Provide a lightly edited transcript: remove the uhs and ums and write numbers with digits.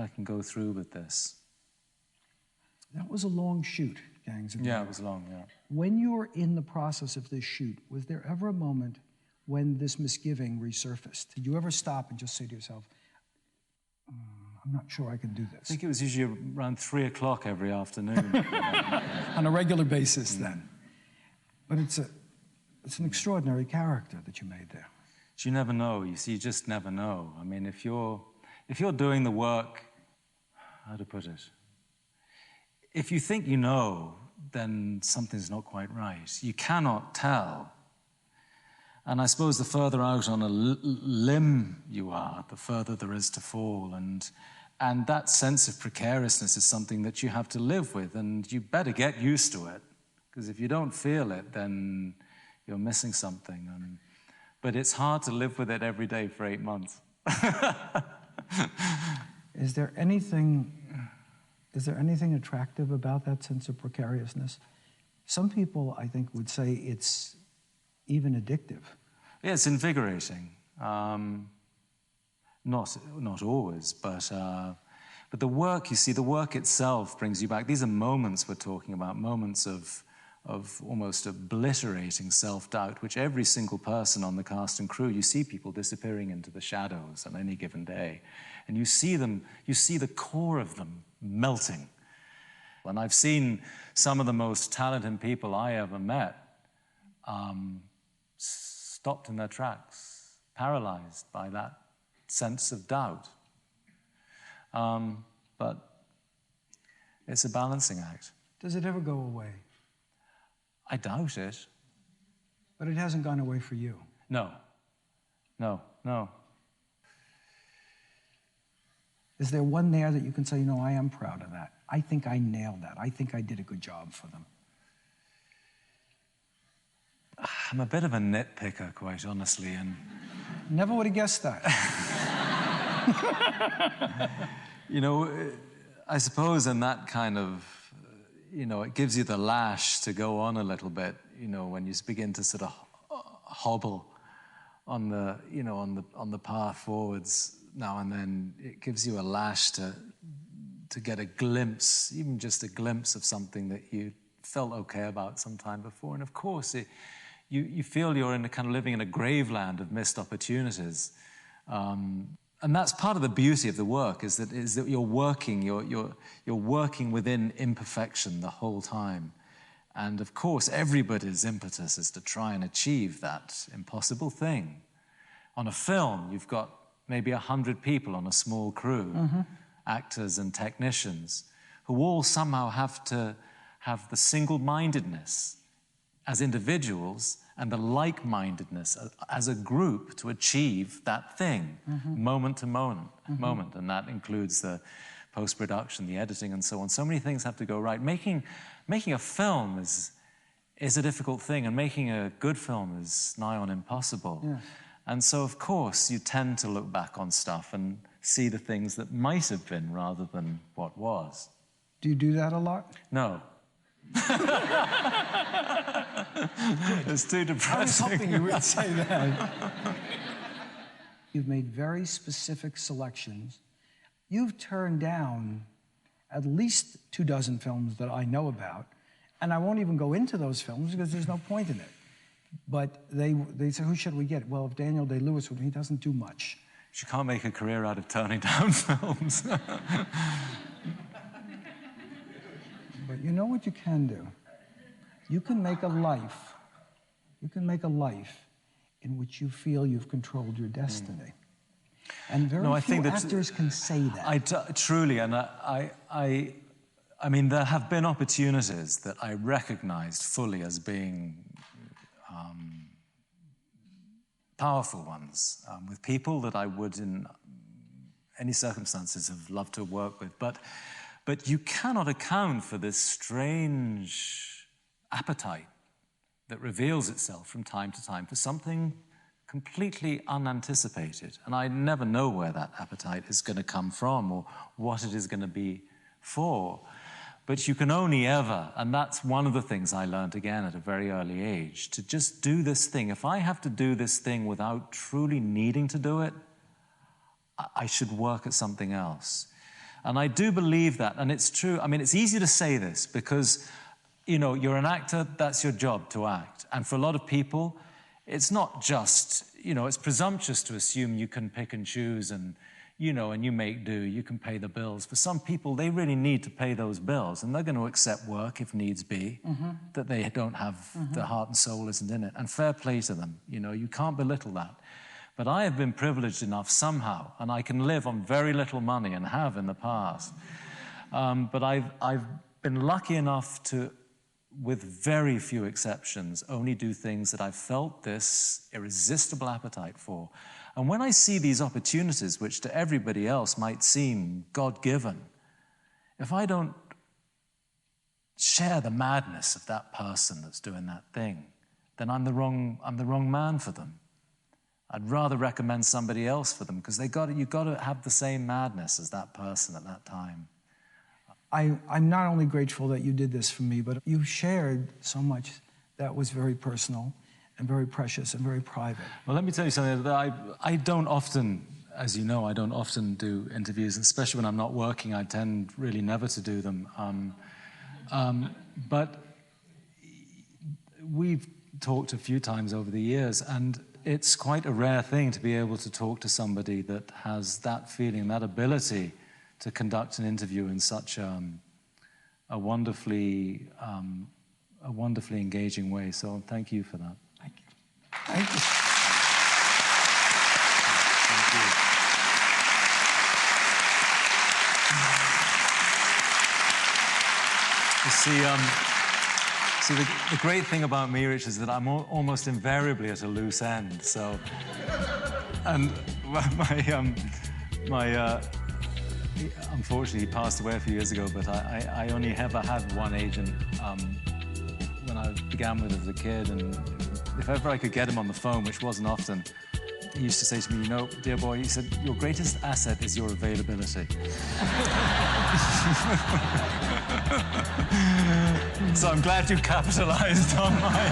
I can go through with this. That was a long shoot, Gangs of New Yeah, York. it was long, yeah. When you were in the process of this shoot, was there ever a moment when this misgiving resurfaced? Did you ever stop and just say to yourself, I'm not sure I can do this? I think it was usually around 3 o'clock every afternoon. On a regular basis, then. But it's an extraordinary character that you made there. You never know. You see, you just never know. I mean, if you're doing the work, how to put it? If you think you know, then something's not quite right. You cannot tell. And I suppose the further out on a limb you are, the further there is to fall. And that sense of precariousness is something that you have to live with, and you better get used to it. Because if you don't feel it, then you're missing something. But it's hard to live with it every day for 8 months. Is there anything attractive about that sense of precariousness? Some people, I think, would say it's even addictive. Yeah, it's invigorating. Not always, but the work, you see, the work itself brings you back. These are moments we're talking about, moments of almost obliterating self-doubt, which every single person on the cast and crew, you see people disappearing into the shadows on any given day. And you see them, you see the core of them melting. And I've seen some of the most talented people I ever met stopped in their tracks, paralyzed by that sense of doubt. But it's a balancing act. Does it ever go away? I doubt it. But it hasn't gone away for you. No. No, no. Is there one there that you can say, you know, I am proud of that. I think I nailed that. I think I did a good job for them. I'm a bit of a nitpicker, quite honestly, and... Never would have guessed that. You know, I suppose in that kind of, you know, it gives you the lash to go on a little bit, you know, when you begin to sort of hobble on the, you know, on the path forwards now and then. It gives you a lash to get a glimpse, even just a glimpse of something that you felt okay about some time before. And of course, you feel you're in a kind of living in a graveland of missed opportunities. And that's part of the beauty of the work, is that you're working within imperfection the whole time. And of course, everybody's impetus is to try and achieve that impossible thing. On a film, you've got maybe 100 people on a small crew, actors and technicians, who all somehow have to have the single-mindedness as individuals and the like-mindedness as a group to achieve that thing, moment to moment. And that includes the post-production, the editing, and so on. So many things have to go right. Making a film is a difficult thing, and making a good film is nigh on impossible. Yeah. And so, of course, you tend to look back on stuff and see the things that might have been rather than what was. Do you do that a lot? No. It's too depressing. I was hoping you would say that. You've made very specific selections. You've turned down at least 24 films that I know about, and I won't even go into those films because there's no point in it. But they say, who should we get? Well, if Daniel Day-Lewis would, he doesn't do much. You can't make a career out of turning down films. But you know what you can do? You can make a life. You can make a life in which you feel you've controlled your destiny. And very few actors can say that. Truly, and I mean, there have been opportunities that I recognized fully as being powerful ones, with people that I would, in any circumstances, have loved to work with. But you cannot account for this strange appetite that reveals itself from time to time for something completely unanticipated. And I never know where that appetite is going to come from or what it is going to be for. But you can only ever, and that's one of the things I learned again at a very early age, to just do this thing. If I have to do this thing without truly needing to do it, I should work at something else. And I do believe that, and it's true. I mean, it's easy to say this because, you know, you're an actor, that's your job to act. And for a lot of people, it's not just, you know, it's presumptuous to assume you can pick and choose and, you know, and you make do, you can pay the bills. For some people, they really need to pay those bills, and they're going to accept work if needs be, that they don't have, their heart and soul isn't in it. And fair play to them, you know, you can't belittle that. But I have been privileged enough somehow, and I can live on very little money and have in the past. But I've been lucky enough to, with very few exceptions, only do things that I've felt this irresistible appetite for. And when I see these opportunities, which to everybody else might seem God-given, if I don't share the madness of that person that's doing that thing, then I'm the wrong man for them. I'd rather recommend somebody else for them, because you've got to have the same madness as that person at that time. I'm not only grateful that you did this for me, but you shared so much that was very personal and very precious and very private. Well, let me tell you something. That I don't often, as you know, I don't often do interviews, especially when I'm not working. I tend really never to do them. But we've talked a few times over the years, and it's quite a rare thing to be able to talk to somebody that has that feeling, that ability to conduct an interview in such a wonderfully engaging way. So thank you for that. Thank you. Thank you. See, the great thing about me, Rich, is that I'm almost invariably at a loose end. So, and unfortunately, he passed away a few years ago, but I only ever had one agent when I began with as a kid, and if ever I could get him on the phone, which wasn't often, he used to say to me, you know, dear boy, he said, your greatest asset is your availability. So I'm glad you capitalized on my...